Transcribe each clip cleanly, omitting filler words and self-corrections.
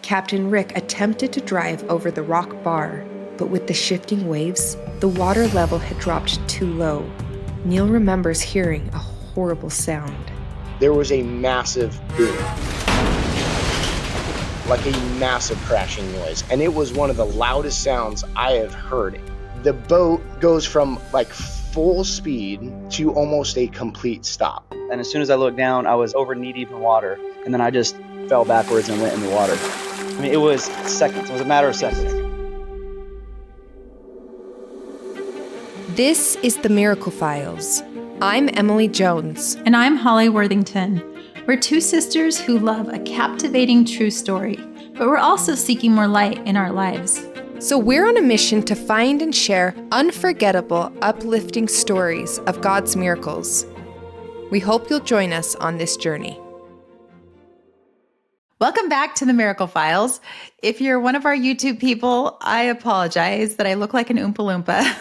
Captain Rick attempted to drive over the rock bar, but with the shifting waves, the water level had dropped too low. Neil remembers hearing a horrible sound. There was a massive boom, like a massive crashing noise, and it was one of the loudest sounds I have heard. The boat goes from like full speed to almost a complete stop. And as soon as I looked down, I was over knee-deep in water, and then I just fell backwards and went in the water. I mean, it was seconds. It was a matter of seconds. This is the Miracle Files. I'm Emily Jones. And I'm Holly Worthington. We're two sisters who love a captivating true story, but we're also seeking more light in our lives. So we're on a mission to find and share unforgettable, uplifting stories of God's miracles. We hope you'll join us on this journey. Welcome back to the Miracle Files. If you're one of our YouTube people, I apologize that I look like an Oompa Loompa.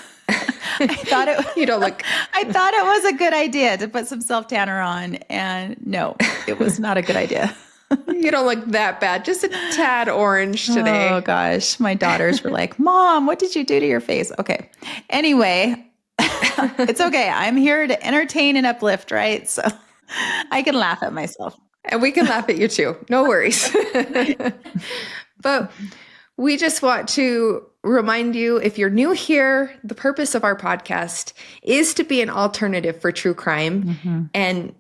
You don't look. I thought it was a good idea to put some self-tanner on, and no, it was not a good idea. You don't look that bad. Just a tad orange today. Oh gosh, my daughters were like, "Mom, what did you do to your face?" Okay. Anyway, it's okay. I'm here to entertain and uplift, right? So I can laugh at myself. And we can laugh at you too. No worries. But we just want to remind you, if you're new here, the purpose of our podcast is to be an alternative for true crime. Mm-hmm. And,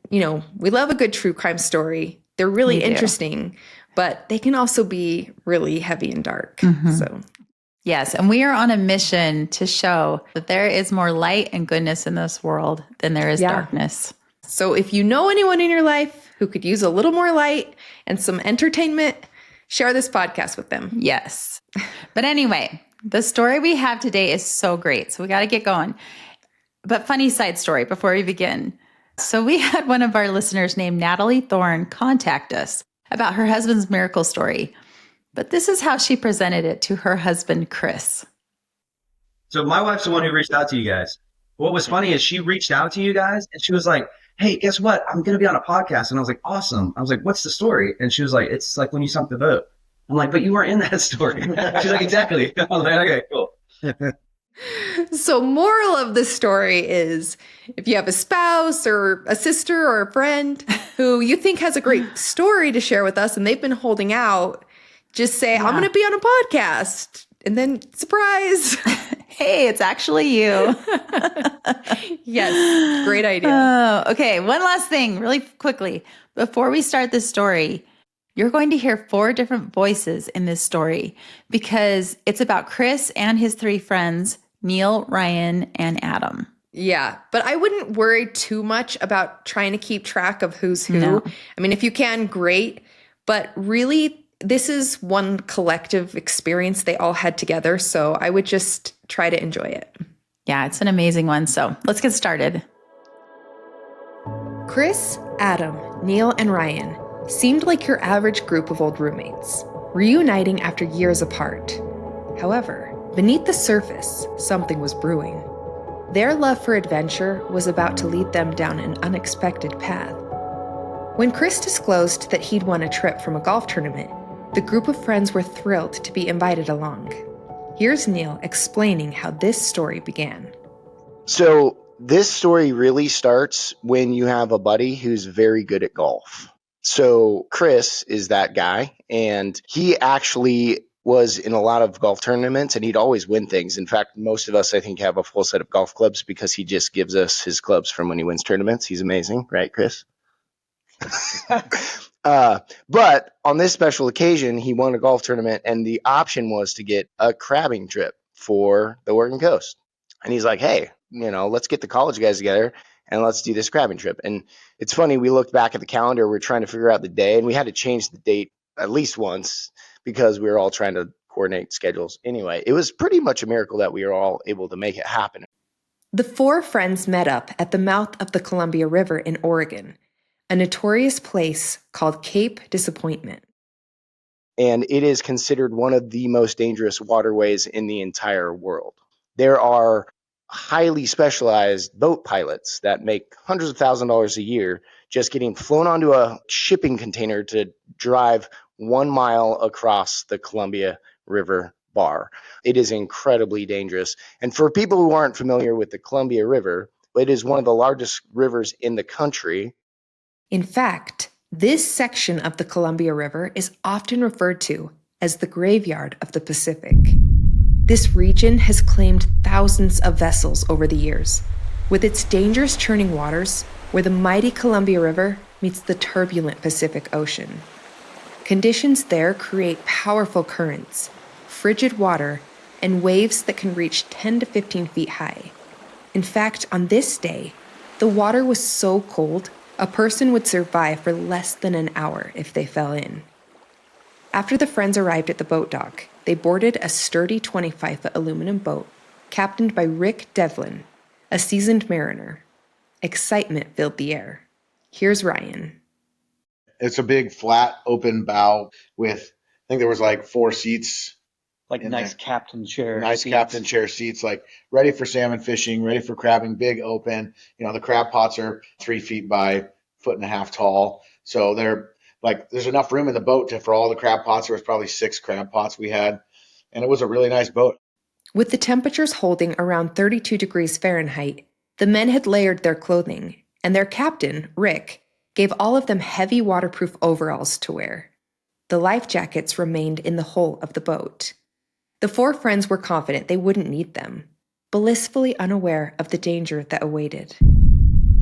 we love a good true crime story. They're really interesting, but they can also be really heavy and dark. Mm-hmm. So, yes. And we are on a mission to show that there is more light and goodness in this world than there is darkness. So if you know anyone in your life who could use a little more light and some entertainment, share this podcast with them. Yes. But anyway, the story we have today is so great. So we got to get going. But funny side story before we begin. So we had one of our listeners named Natalie Thorne contact us about her husband's miracle story. But this is how she presented it to her husband, Chris. So my wife's the one who reached out to you guys. What was funny is she reached out to you guys and she was like, "Hey, guess what? I'm going to be on a podcast." And I was like, "Awesome." I was like, "What's the story?" And she was like, "It's like when you sunk the boat." I'm like, "But you weren't in that story." She's like, "Exactly." I was like, "Okay, cool." So moral of the story is, if you have a spouse or a sister or a friend who you think has a great story to share with us and they've been holding out, just say, "I'm going to be on a podcast." And then, surprise. Hey, it's actually you. Yes, great idea. Okay, one last thing really quickly. Before we start this story, you're going to hear 4 different voices in this story because it's about Chris and his 3 friends, Neil, Ryan, and Adam. Yeah, but I wouldn't worry too much about trying to keep track of who's who. No. I mean, if you can, great. But really, this is one collective experience they all had together. So I would just try to enjoy it. Yeah, it's an amazing one. So let's get started. Chris, Adam, Neil, and Ryan seemed like your average group of old roommates, reuniting after years apart. However, beneath the surface, something was brewing. Their love for adventure was about to lead them down an unexpected path. When Chris disclosed that he'd won a trip from a golf tournament, the group of friends were thrilled to be invited along. Here's Neil explaining how this story began. So this story really starts when you have a buddy who's very good at golf. So Chris is that guy, and he actually was in a lot of golf tournaments, and he'd always win things. In fact, most of us, I think, have a full set of golf clubs because he just gives us his clubs from when he wins tournaments. He's amazing, right, Chris? But on this special occasion, he won a golf tournament, and the option was to get a crabbing trip for the Oregon coast. And he's like, "Hey, let's get the college guys together and let's do this crabbing trip." And it's funny, we looked back at the calendar, we're trying to figure out the day, and we had to change the date at least once because we were all trying to coordinate schedules. Anyway, it was pretty much a miracle that we were all able to make it happen. The 4 friends met up at the mouth of the Columbia River in Oregon, a notorious place called Cape Disappointment. And it is considered one of the most dangerous waterways in the entire world. There are highly specialized boat pilots that make hundreds of thousands of dollars a year just getting flown onto a shipping container to drive 1 mile across the Columbia River bar. It is incredibly dangerous. And for people who aren't familiar with the Columbia River, it is one of the largest rivers in the country. In fact, this section of the Columbia River is often referred to as the graveyard of the Pacific. This region has claimed thousands of vessels over the years, with its dangerous churning waters where the mighty Columbia River meets the turbulent Pacific Ocean. Conditions there create powerful currents, frigid water, and waves that can reach 10 to 15 feet high. In fact, on this day, the water was so cold, a person would survive for less than an hour if they fell in. After the friends arrived at the boat dock, they boarded a sturdy 25-foot aluminum boat captained by Rick Devlin, a seasoned mariner. Excitement filled the air. Here's Ryan. It's a big, flat, open bow with, I think there was like 4 seats. Like in nice there. captain chair Nice seats. captain chair seats, like ready for salmon fishing, ready for crabbing, big open. You know, the crab pots are 3 feet by 1.5 feet tall. So they're like, there's enough room in the boat for all the crab pots. There was probably 6 crab pots we had. And it was a really nice boat. With the temperatures holding around 32 degrees Fahrenheit, the men had layered their clothing, and their captain, Rick, gave all of them heavy waterproof overalls to wear. The life jackets remained in the hull of the boat. The 4 friends were confident they wouldn't need them, blissfully unaware of the danger that awaited.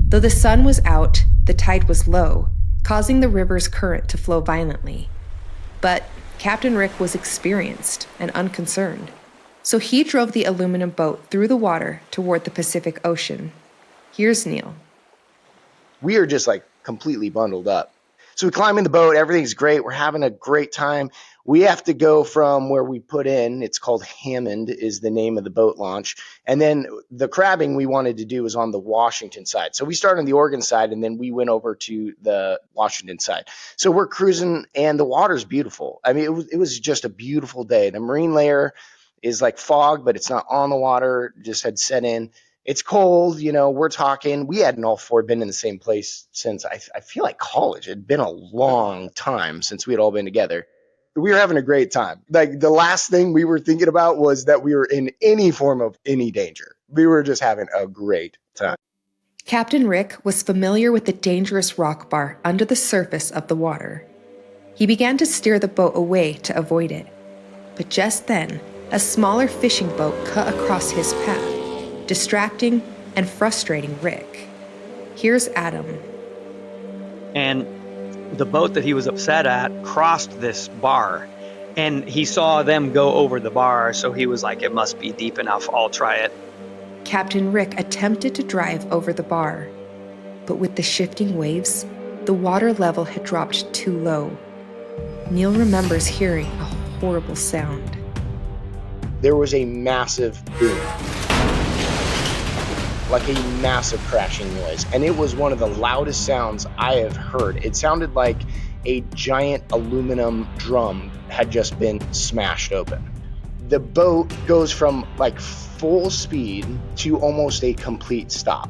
Though the sun was out, the tide was low, causing the river's current to flow violently. But Captain Rick was experienced and unconcerned, so he drove the aluminum boat through the water toward the Pacific Ocean. Here's Neil. We are just like completely bundled up. So we climb in the boat, everything's great, we're having a great time. We have to go from where we put in, it's called Hammond is the name of the boat launch. And then the crabbing we wanted to do was on the Washington side. So we started on the Oregon side and then we went over to the Washington side. So we're cruising and the water's beautiful. I mean, it was just a beautiful day. The marine layer is like fog, but it's not on the water, just had set in. It's cold, you know, we're talking. We hadn't all 4 been in the same place since I feel like college. It had been a long time since we had all been together. We were having a great time. Like the last thing we were thinking about was that we were in any form of any danger. We were just having a great time. Captain Rick was familiar with the dangerous rock bar under the surface of the water. He began to steer the boat away to avoid it. But just then, a smaller fishing boat cut across his path, distracting and frustrating Rick. Here's Adam. And the boat that he was upset at crossed this bar, and he saw them go over the bar, so he was like, it must be deep enough, I'll try it. Captain Rick attempted to drive over the bar, but with the shifting waves, the water level had dropped too low. Neil remembers hearing a horrible sound. There was a massive boom, like a massive crashing noise, and it was one of the loudest sounds I have heard. It sounded like a giant aluminum drum had just been smashed open. The boat goes from like full speed to almost a complete stop.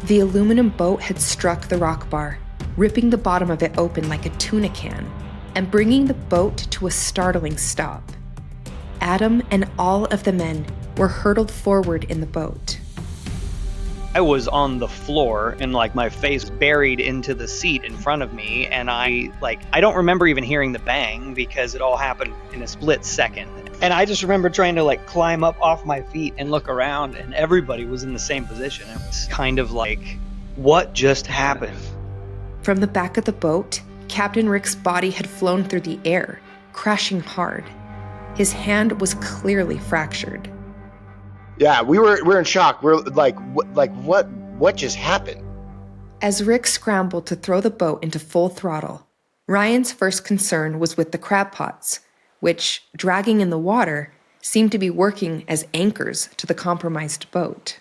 The aluminum boat had struck the rock bar, ripping the bottom of it open like a tuna can, and bringing the boat to a startling stop. Adam and all of the men were hurtled forward in the boat. I was on the floor and like my face buried into the seat in front of me, and I don't remember even hearing the bang because it all happened in a split second. And I just remember trying to like climb up off my feet and look around, and everybody was in the same position. It was kind of like, what just happened? From the back of the boat, Captain Rick's body had flown through the air, crashing hard. His hand was clearly fractured. Yeah, we're in shock. We're like what just happened? As Rick scrambled to throw the boat into full throttle, Ryan's first concern was with the crab pots, which, dragging in the water, seemed to be working as anchors to the compromised boat.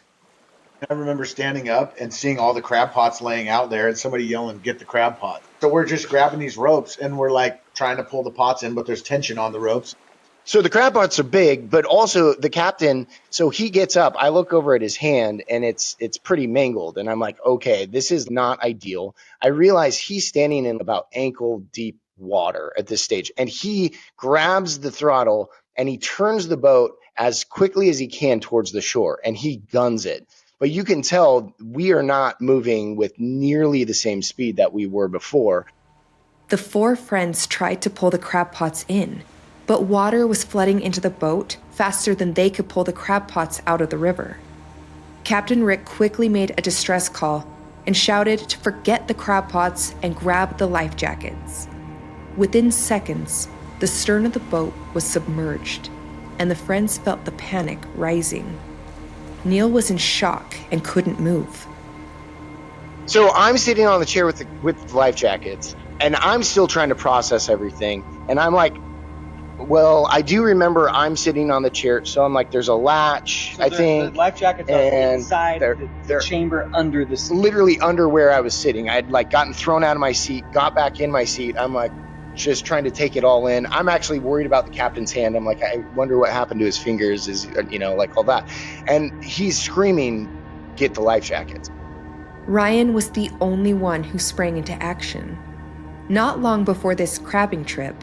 I remember standing up and seeing all the crab pots laying out there and somebody yelling, get the crab pot. So we're just grabbing these ropes and we're like trying to pull the pots in, but there's tension on the ropes. So the crab pots are big, but also the captain, so he gets up, I look over at his hand and it's pretty mangled. And I'm like, okay, this is not ideal. I realize he's standing in about ankle deep water at this stage. And he grabs the throttle and he turns the boat as quickly as he can towards the shore, and he guns it. But you can tell we are not moving with nearly the same speed that we were before. The four friends tried to pull the crab pots in, but water was flooding into the boat faster than they could pull the crab pots out of the river. Captain Rick quickly made a distress call and shouted to forget the crab pots and grab the life jackets. Within seconds, the stern of the boat was submerged, and the friends felt the panic rising. Neil was in shock and couldn't move. So I'm sitting on the chair with the life jackets, and I'm still trying to process everything. And I'm like, well, I do remember I'm sitting on the chair, so I'm like, there's a latch, So I think. The life jackets are inside the chamber under the seat. Literally under where I was sitting. I'd like gotten thrown out of my seat, got back in my seat. I'm like, just trying to take it all in. I'm actually worried about the captain's hand. I'm like, I wonder what happened to his fingers, is, like all that. And he's screaming, get the life jackets. Ryan was the only one who sprang into action. Not long before this crabbing trip,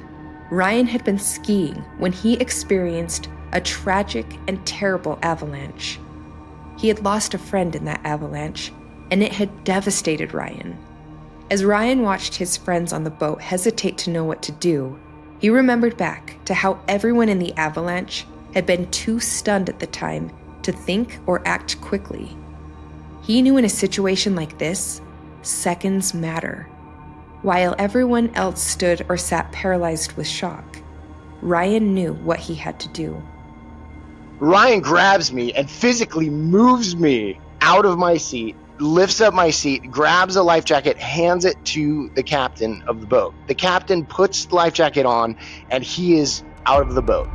Ryan had been skiing when he experienced a tragic and terrible avalanche. He had lost a friend in that avalanche, and it had devastated Ryan. As Ryan watched his friends on the boat hesitate to know what to do, he remembered back to how everyone in the avalanche had been too stunned at the time to think or act quickly. He knew in a situation like this, seconds matter. While everyone else stood or sat paralyzed with shock, Ryan knew what he had to do. Ryan grabs me and physically moves me out of my seat, lifts up my seat, grabs a life jacket, hands it to the captain of the boat. The captain puts the life jacket on, and he is out of the boat.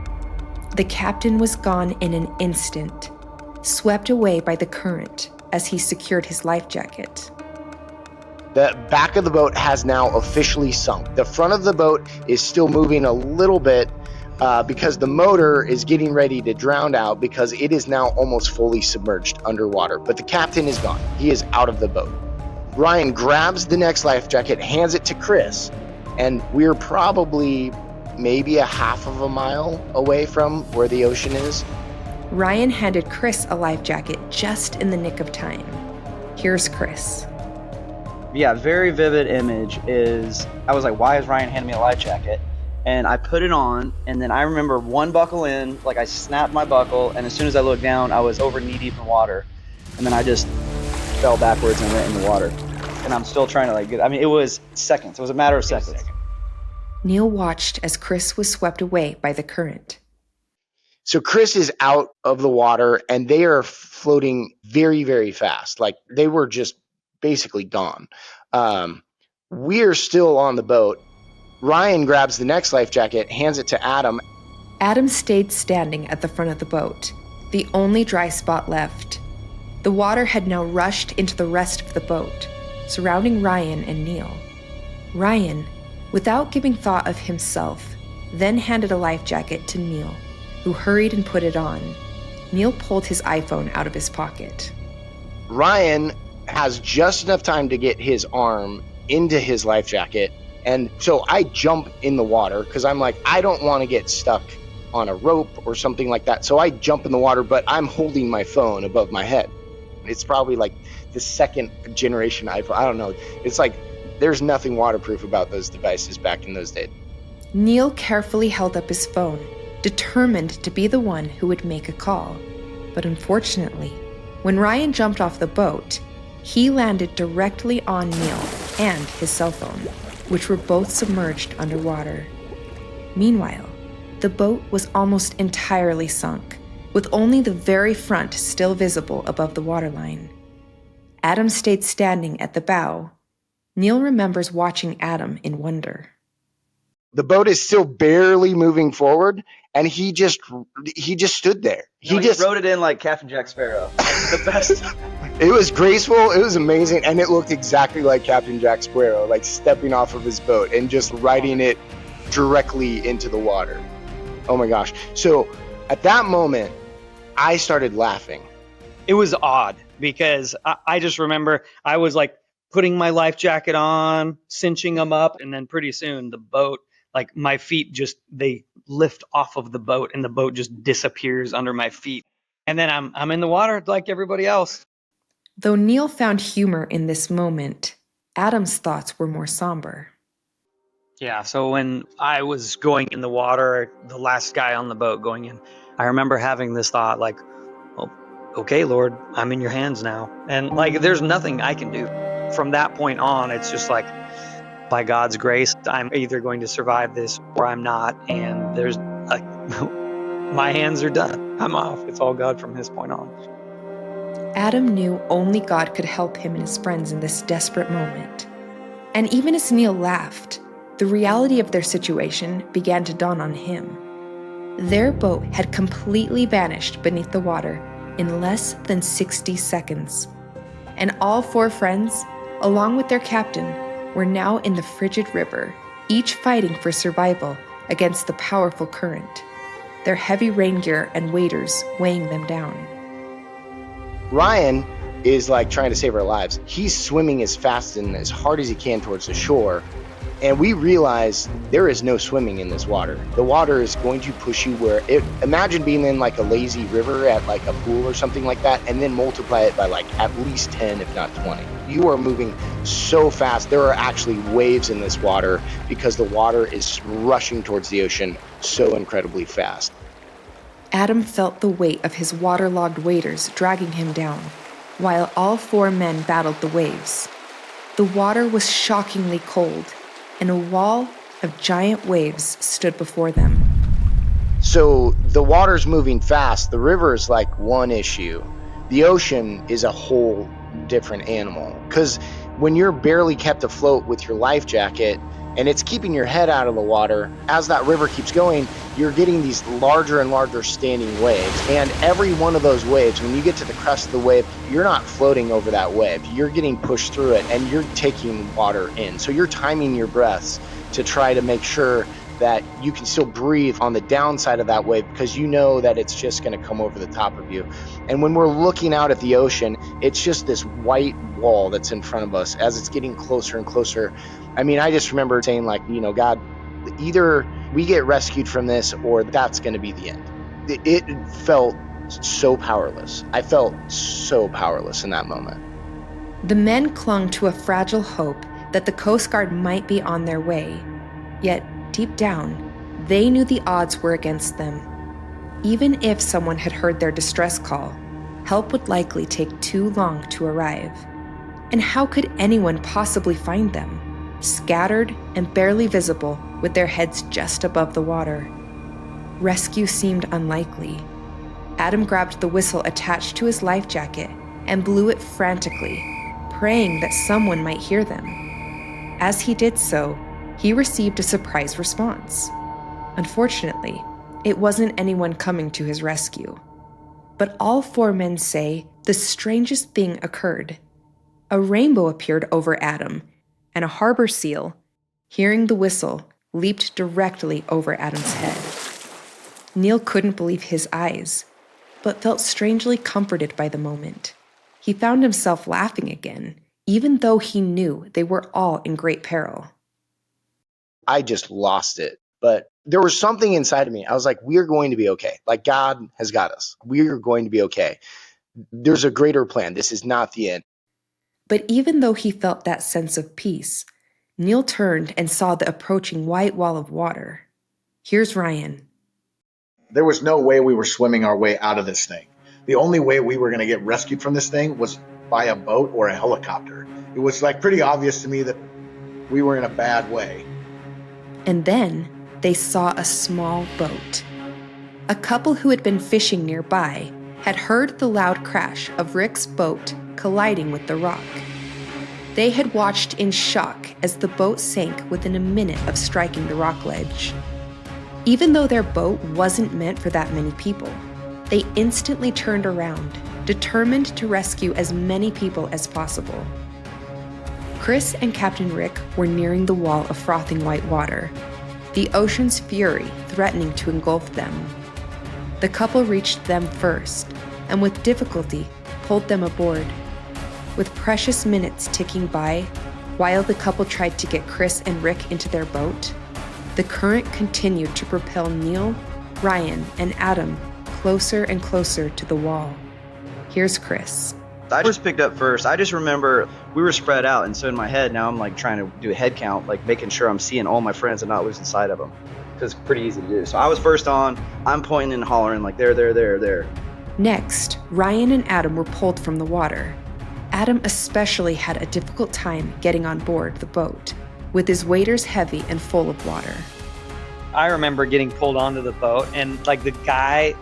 The captain was gone in an instant, swept away by the current as he secured his life jacket. The back of the boat has now officially sunk. The front of the boat is still moving a little bit because the motor is getting ready to drown out because it is now almost fully submerged underwater. But the captain is gone. He is out of the boat. Ryan grabs the next life jacket, hands it to Chris, and we're probably maybe a half of a mile away from where the ocean is. Ryan handed Chris a life jacket just in the nick of time. Here's Chris. Yeah, very vivid image is, I was like, why is Ryan handing me a life jacket? And I put it on, and then I remember one buckle in, like I snapped my buckle, and as soon as I looked down, I was over knee deep in water. And then I just fell backwards and went in the water. And I'm still trying to it was seconds. It was a matter of seconds. Neil watched as Chris was swept away by the current. So Chris is out of the water, and they are floating very, very fast. Like they were just basically gone. We're still on the boat. Ryan grabs the next life jacket, hands it to Adam. Adam stayed standing at the front of the boat, the only dry spot left. The water had now rushed into the rest of the boat, surrounding Ryan and Neil. Ryan, without giving thought of himself, then handed a life jacket to Neil, who hurried and put it on. Neil pulled his iPhone out of his pocket. Ryan has just enough time to get his arm into his life jacket. And so I jump in the water because I'm like, I don't want to get stuck on a rope or something like that. So I jump in the water, but I'm holding my phone above my head. It's probably like the second generation iPhone. I don't know. It's like there's nothing waterproof about those devices back in those days. Neil carefully held up his phone, determined to be the one who would make a call. But unfortunately, when Ryan jumped off the boat, he landed directly on Neil and his cell phone, which were both submerged underwater. Meanwhile, the boat was almost entirely sunk, with only the very front still visible above the waterline. Adam stayed standing at the bow. Neil remembers watching Adam in wonder. The boat is still barely moving forward, and he just stood there. He wrote it in like Captain Jack Sparrow. The best. It was graceful, it was amazing, and it looked exactly like Captain Jack Sparrow, like stepping off of his boat and just riding it directly into the water. Oh my gosh. So at that moment, I started laughing. It was odd because I just remember I was like putting my life jacket on, cinching them up, and then pretty soon the boat, like my feet they lift off of the boat and the boat just disappears under my feet. And then I'm in the water like everybody else. Though Neil found humor in this moment, Adam's thoughts were more somber. Yeah, so when I was going in the water, the last guy on the boat going in, I remember having this thought like, well, okay, Lord, I'm in your hands now. And like, there's nothing I can do. From that point on, it's just like, by God's grace, I'm either going to survive this or I'm not. And there's like, my hands are done. I'm off. It's all God from this point on. Adam knew only God could help him and his friends in this desperate moment. And even as Neil laughed, the reality of their situation began to dawn on him. Their boat had completely vanished beneath the water in less than 60 seconds. And all 4 friends, along with their captain, were now in the frigid river, each fighting for survival against the powerful current, their heavy rain gear and waders weighing them down. Ryan is like trying to save our lives. He's swimming as fast and as hard as he can towards the shore. And we realize there is no swimming in this water. The water is going to push you imagine being in like a lazy river at like a pool or something like that, and then multiply it by like at least 10, if not 20. You are moving so fast. There are actually waves in this water because the water is rushing towards the ocean so incredibly fast. Adam felt the weight of his waterlogged waders dragging him down, while all 4 men battled the waves. The water was shockingly cold, and a wall of giant waves stood before them. So the water's moving fast. The river is like one issue. The ocean is a whole different animal. Because when you're barely kept afloat with your life jacket and it's keeping your head out of the water, as that river keeps going, you're getting these larger and larger standing waves. And every one of those waves, when you get to the crest of the wave, you're not floating over that wave. You're getting pushed through it and you're taking water in. So you're timing your breaths to try to make sure that you can still breathe on the downside of that wave, because you know that it's just going to come over the top of you. And when we're looking out at the ocean, it's just this white wall that's in front of us as it's getting closer and closer. I mean, I just remember saying like, God, either we get rescued from this or that's going to be the end. It felt so powerless. I felt so powerless in that moment. The men clung to a fragile hope that the Coast Guard might be on their way. Yet, deep down, they knew the odds were against them. Even if someone had heard their distress call, help would likely take too long to arrive. And how could anyone possibly find them, scattered and barely visible with their heads just above the water? Rescue seemed unlikely. Adam grabbed the whistle attached to his life jacket and blew it frantically, praying that someone might hear them. As he did so, he received a surprise response. Unfortunately, it wasn't anyone coming to his rescue. But all 4 men say the strangest thing occurred. A rainbow appeared over Adam, and a harbor seal, hearing the whistle, leaped directly over Adam's head. Neil couldn't believe his eyes, but felt strangely comforted by the moment. He found himself laughing again, even though he knew they were all in great peril. I just lost it. But there was something inside of me. I was like, we're going to be okay. Like, God has got us. We're going to be okay. There's a greater plan. This is not the end. But even though he felt that sense of peace, Neil turned and saw the approaching white wall of water. Here's Ryan. There was no way we were swimming our way out of this thing. The only way we were going to get rescued from this thing was by a boat or a helicopter. It was like pretty obvious to me that we were in a bad way. And then they saw a small boat. A couple who had been fishing nearby had heard the loud crash of Rick's boat colliding with the rock. They had watched in shock as the boat sank within a minute of striking the rock ledge. Even though their boat wasn't meant for that many people, they instantly turned around, determined to rescue as many people as possible. Chris and Captain Rick were nearing the wall of frothing white water, the ocean's fury threatening to engulf them. The couple reached them first, and with difficulty pulled them aboard. With precious minutes ticking by, while the couple tried to get Chris and Rick into their boat, the current continued to propel Neil, Ryan, and Adam closer and closer to the wall. Here's Chris. I was picked up first. I just remember we were spread out, and so in my head now I'm like trying to do a head count, like making sure I'm seeing all my friends and not losing sight of them, because it's pretty easy to do. So I was first on. I'm pointing and hollering like there. Next, Ryan and Adam were pulled from the water. Adam especially had a difficult time getting on board the boat, with his waders heavy and full of water. I remember getting pulled onto the boat, and like the guy,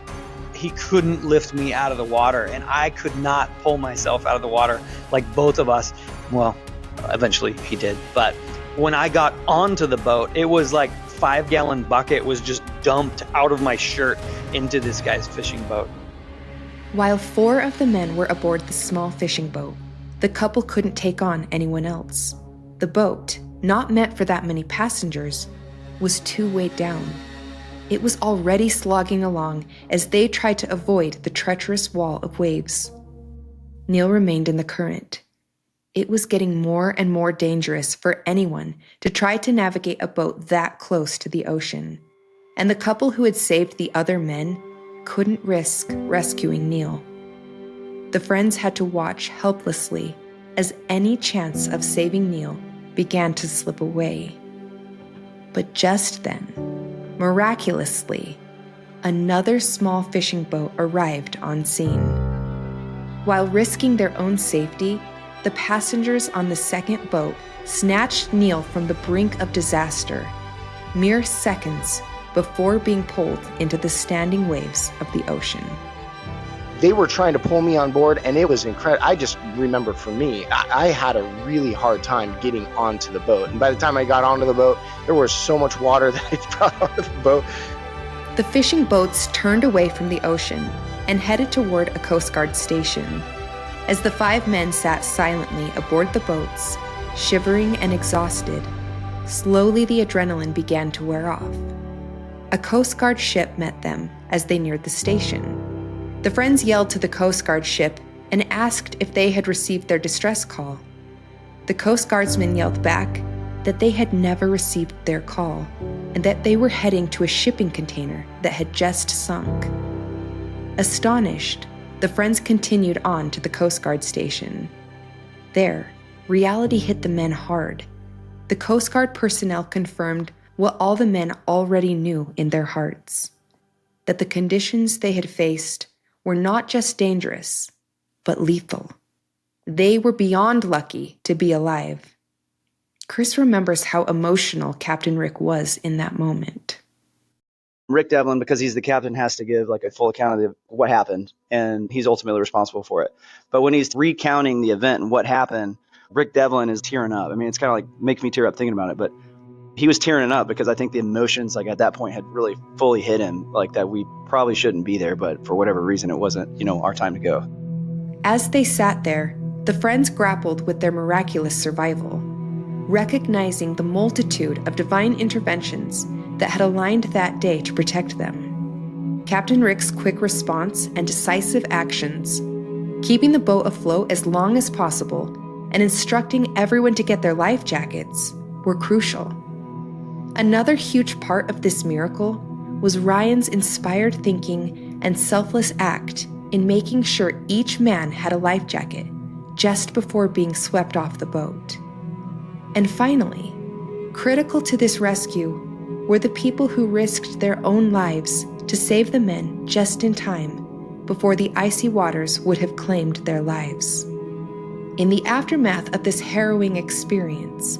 he couldn't lift me out of the water, and I could not pull myself out of the water like both of us. Well, eventually he did, but when I got onto the boat, it was like 5-gallon bucket was just dumped out of my shirt into this guy's fishing boat. While 4 of the men were aboard the small fishing boat, the couple couldn't take on anyone else. The boat, not meant for that many passengers, was too weighed down. It was already slogging along as they tried to avoid the treacherous wall of waves. Neil remained in the current. It was getting more and more dangerous for anyone to try to navigate a boat that close to the ocean, and the couple who had saved the other men couldn't risk rescuing Neil. The friends had to watch helplessly as any chance of saving Neil began to slip away. But just then, miraculously, another small fishing boat arrived on scene. While risking their own safety, the passengers on the second boat snatched Neil from the brink of disaster, mere seconds before being pulled into the standing waves of the ocean. They were trying to pull me on board, and it was incredible. I just remember for me, I had a really hard time getting onto the boat. And by the time I got onto the boat, there was so much water that I brought onto the boat. The fishing boats turned away from the ocean and headed toward a Coast Guard station. As the 5 men sat silently aboard the boats, shivering and exhausted, slowly the adrenaline began to wear off. A Coast Guard ship met them as they neared the station. The friends yelled to the Coast Guard ship and asked if they had received their distress call. The Coast Guardsmen yelled back that they had never received their call and that they were heading to a shipping container that had just sunk. Astonished, the friends continued on to the Coast Guard station. There, reality hit the men hard. The Coast Guard personnel confirmed what all the men already knew in their hearts: that the conditions they had faced were not just dangerous, but lethal. They were beyond lucky to be alive. Chris remembers how emotional Captain Rick was in that moment. Rick Devlin, because he's the captain, has to give like a full account of what happened, and he's ultimately responsible for it. But when he's recounting the event and what happened, Rick Devlin is tearing up. I mean, it's kind of like makes me tear up thinking about it, but he was tearing up because I think the emotions like at that point had really fully hit him, like that we probably shouldn't be there, but for whatever reason it wasn't, our time to go. As they sat there, the friends grappled with their miraculous survival, recognizing the multitude of divine interventions that had aligned that day to protect them. Captain Rick's quick response and decisive actions, keeping the boat afloat as long as possible and instructing everyone to get their life jackets, were crucial. Another huge part of this miracle was Ryan's inspired thinking and selfless act in making sure each man had a life jacket just before being swept off the boat. And finally, critical to this rescue were the people who risked their own lives to save the men just in time before the icy waters would have claimed their lives. In the aftermath of this harrowing experience,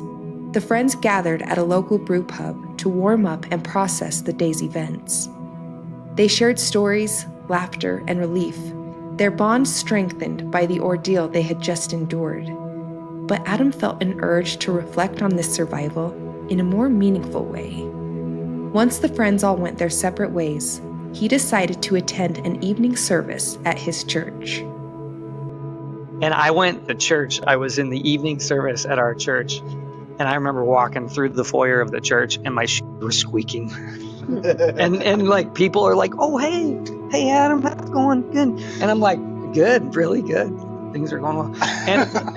the friends gathered at a local brew pub to warm up and process the day's events. They shared stories, laughter, and relief, their bond strengthened by the ordeal they had just endured. But Adam felt an urge to reflect on this survival in a more meaningful way. Once the friends all went their separate ways, he decided to attend an evening service at his church. And I went to church. I was in the evening service at our church. And I remember walking through the foyer of the church and my shoes were squeaking. and like people are like, "Oh, hey Adam, how's it going?" Good. And I'm like, "Good, really good." things are going well.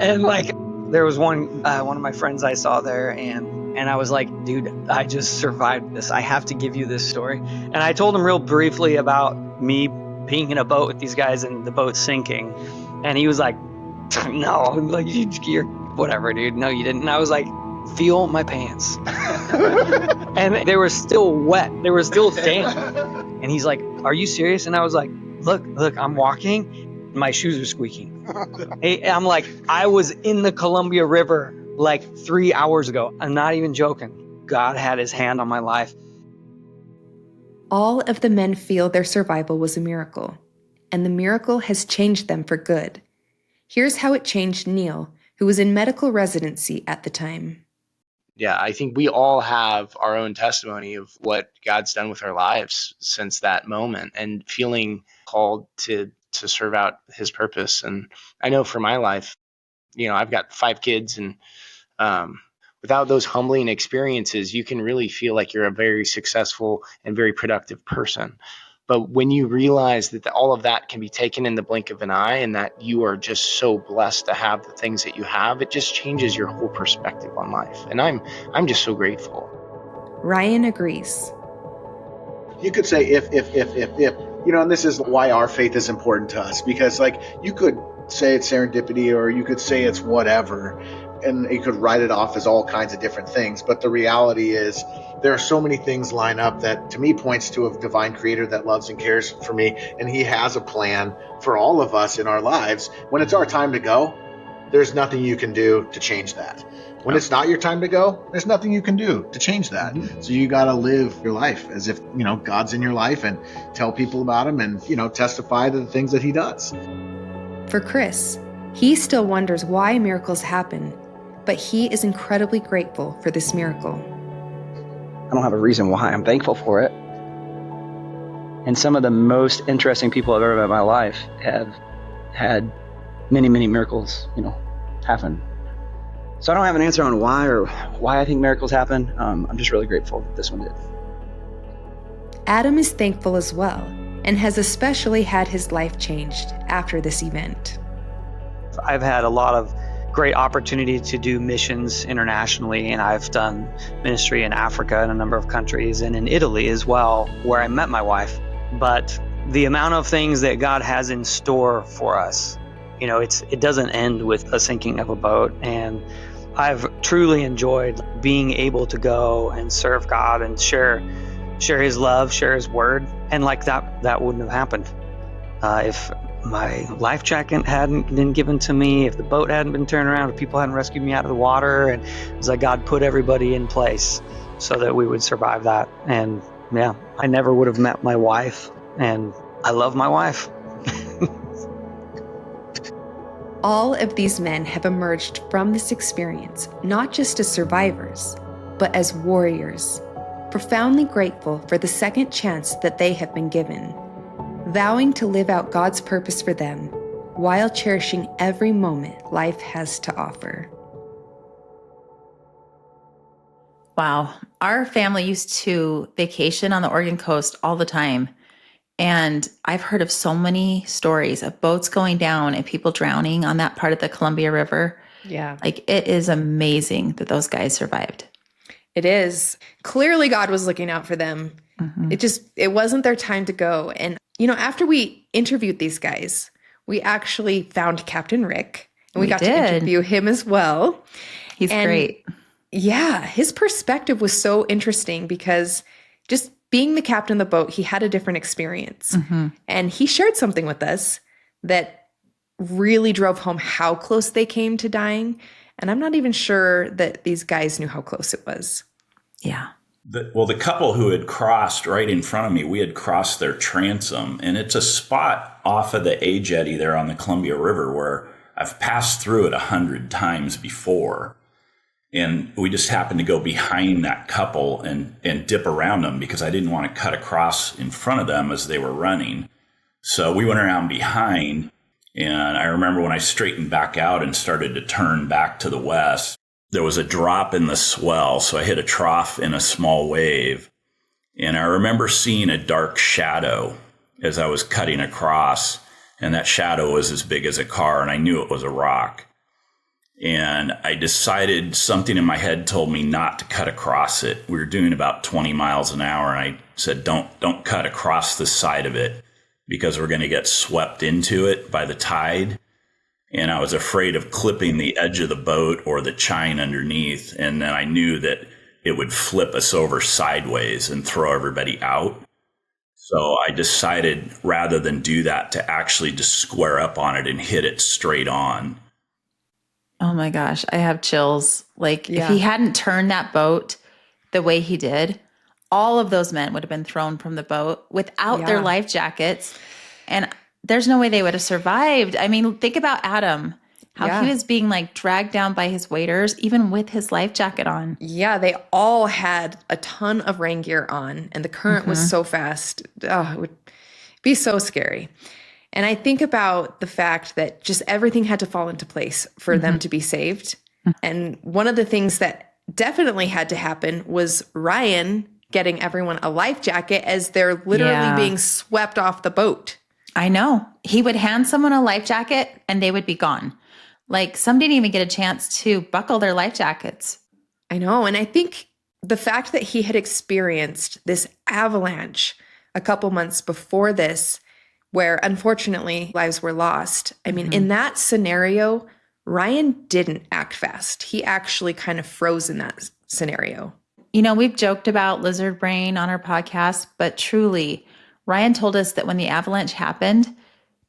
And like, there was one of my friends I saw there, and I was like, dude, I just survived this. I have to give you this story. And I told him real briefly about me being in a boat with these guys and the boat sinking. And he was like, no, like, you're whatever, dude. No, you didn't. And I was like, feel my pants. And they were still wet. They were still damp. And he's like, are you serious? And I was like, look, I'm walking. My shoes are squeaking. Hey, I'm like, I was in the Columbia River like 3 hours ago. I'm not even joking. God had his hand on my life. All of the men feel their survival was a miracle, and the miracle has changed them for good. Here's how it changed Neil, who was in medical residency at the time. Yeah, I think we all have our own testimony of what God's done with our lives since that moment, and feeling called to serve out his purpose. And I know for my life, I've got 5 kids, and without those humbling experiences, you can really feel like you're a very successful and very productive person. But when you realize that all of that can be taken in the blink of an eye, and that you are just so blessed to have the things that you have, it just changes your whole perspective on life. And I'm just so grateful. Ryan agrees. You could say if, and this is why our faith is important to us, because like you could say it's serendipity, or you could say it's whatever, and you could write it off as all kinds of different things. But the reality is there are so many things line up that to me points to a divine creator that loves and cares for me. And he has a plan for all of us in our lives. When it's our time to go, there's nothing you can do to change that. When it's not your time to go, there's nothing you can do to change that. Mm-hmm. So you got to live your life as if, God's in your life, and tell people about him, and, testify to the things that he does. For Chris, he still wonders why miracles happen, but he is incredibly grateful for this miracle. I don't have a reason why. I'm thankful for it. And some of the most interesting people I've ever met in my life have had many, many miracles, happen. So I don't have an answer on why I think miracles happen. I'm just really grateful that this one did. Adam is thankful as well, and has especially had his life changed after this event. I've had a lot of great opportunity to do missions internationally, and I've done ministry in Africa in a number of countries, and in Italy as well, where I met my wife. But the amount of things that God has in store for us, it doesn't end with a sinking of a boat. And I've truly enjoyed being able to go and serve God and share his love, share his word. And like that wouldn't have happened if my life jacket hadn't been given to me, if the boat hadn't been turned around, if people hadn't rescued me out of the water. And it was like God put everybody in place so that we would survive that. And yeah, I never would have met my wife, and I love my wife. All of these men have emerged from this experience not just as survivors, but as warriors, profoundly grateful for the second chance that they have been given, vowing to live out God's purpose for them while cherishing every moment life has to offer. Wow. Our family used to vacation on the Oregon coast all the time. And I've heard of so many stories of boats going down and people drowning on that part of the Columbia River. Yeah. Like, it is amazing that those guys survived. It is. Clearly God was looking out for them. Mm-hmm. It wasn't their time to go. And, after we interviewed these guys, we actually found Captain Rick, and we got to interview him as well. He's great. Yeah. His perspective was so interesting because just being the captain of the boat, he had a different experience. Mm-hmm. And he shared something with us that really drove home how close they came to dying. And I'm not even sure that these guys knew how close it was. Yeah. The couple who had crossed right in front of me, we had crossed their transom, and it's a spot off of the A jetty there on the Columbia River where I've passed through it 100 times before. And we just happened to go behind that couple and dip around them because I didn't want to cut across in front of them as they were running. So we went around behind, and I remember when I straightened back out and started to turn back to the west, there was a drop in the swell. So I hit a trough in a small wave. And I remember seeing a dark shadow as I was cutting across. And that shadow was as big as a car, and I knew it was a rock. And I decided, something in my head told me not to cut across it. We were doing about 20 miles an hour, and I said, don't cut across the side of it because we're going to get swept into it by the tide. And I was afraid of clipping the edge of the boat or the chine underneath. And then I knew that it would flip us over sideways and throw everybody out. So I decided, rather than do that, to actually just square up on it and hit it straight on. Oh my gosh, I have chills. Like if he hadn't turned that boat the way he did, all of those men would have been thrown from the boat without their life jackets. And there's no way they would have survived. I mean, think about Adam, how he was being like dragged down by his waders, even with his life jacket on. Yeah, they all had a ton of rain gear on, and the current was so fast. Oh, it would be so scary. And I think about the fact that just everything had to fall into place for them to be saved. And one of the things that definitely had to happen was Ryan getting everyone a life jacket as they're literally being swept off the boat. I know. He would hand someone a life jacket and they would be gone. Like some didn't even get a chance to buckle their life jackets. I know. And I think the fact that he had experienced this avalanche a couple months before this, where unfortunately lives were lost. I mean, in that scenario, Ryan didn't act fast. He actually kind of froze in that scenario. You know, we've joked about lizard brain on our podcast, but truly, Ryan told us that when the avalanche happened,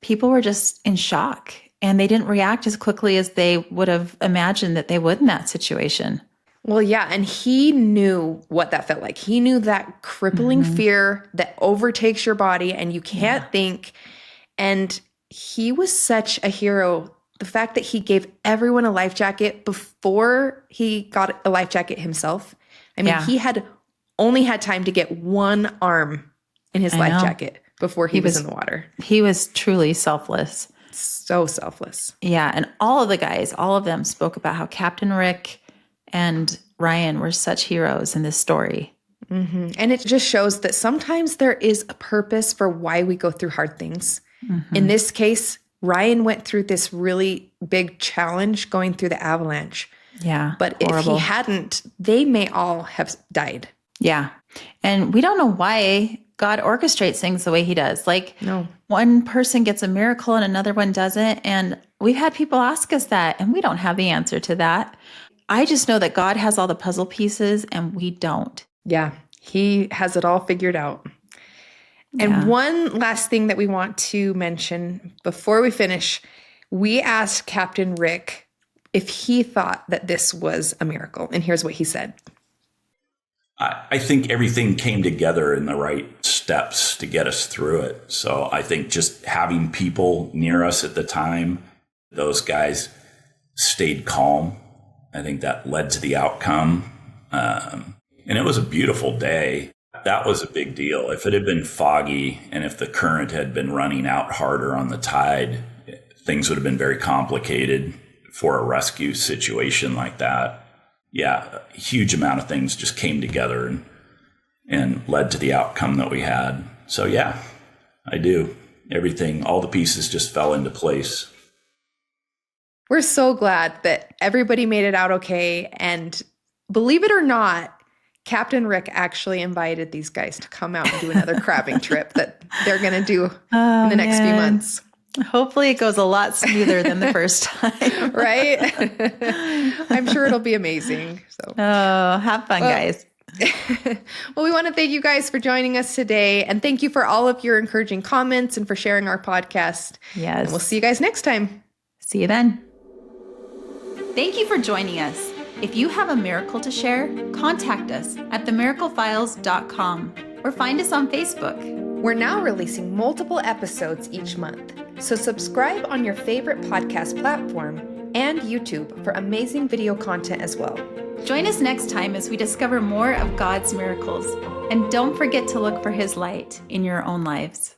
people were just in shock and they didn't react as quickly as they would have imagined that they would in that situation. Well, yeah, and he knew what that felt like. He knew that crippling fear that overtakes your body and you can't think. And he was such a hero. The fact that he gave everyone a life jacket before he got a life jacket himself. I mean, he had only had time to get one arm in his life jacket before he was in the water. He was truly selfless. So selfless. Yeah, and all of the guys, all of them spoke about how Captain Rick and Ryan were such heroes in this story. And it just shows that sometimes there is a purpose for why we go through hard things. In this case, Ryan went through this really big challenge going through the avalanche. Yeah. But if he hadn't, they may all have died. Yeah. And we don't know why God orchestrates things the way he does. Like one person gets a miracle and another one doesn't. And we've had people ask us that, and we don't have the answer to that. I just know that God has all the puzzle pieces and we don't. Yeah, he has it all figured out. And one last thing that we want to mention before we finish, we asked Captain Rick if he thought that this was a miracle. And here's what he said. I think everything came together in the right steps to get us through it. So I think just having people near us at the time, those guys stayed calm. I think that led to the outcome. And it was a beautiful day. That was a big deal. If it had been foggy and if the current had been running out harder on the tide, things would have been very complicated for a rescue situation like that. Yeah, a huge amount of things just came together and led to the outcome that we had. So yeah, I do. Everything, all the pieces just fell into place. We're so glad that everybody made it out okay. And believe it or not, Captain Rick actually invited these guys to come out and do another crabbing trip that they're going to do in the next few months. Hopefully it goes a lot smoother than the first time. Right? I'm sure it'll be amazing. So, have fun, guys. Well, we want to thank you guys for joining us today. And thank you for all of your encouraging comments and for sharing our podcast. Yes. And we'll see you guys next time. See you then. Thank you for joining us. If you have a miracle to share, contact us at themiraclefiles.com or find us on Facebook. We're now releasing multiple episodes each month, so subscribe on your favorite podcast platform and YouTube for amazing video content as well. Join us next time as we discover more of God's miracles, and don't forget to look for His light in your own lives.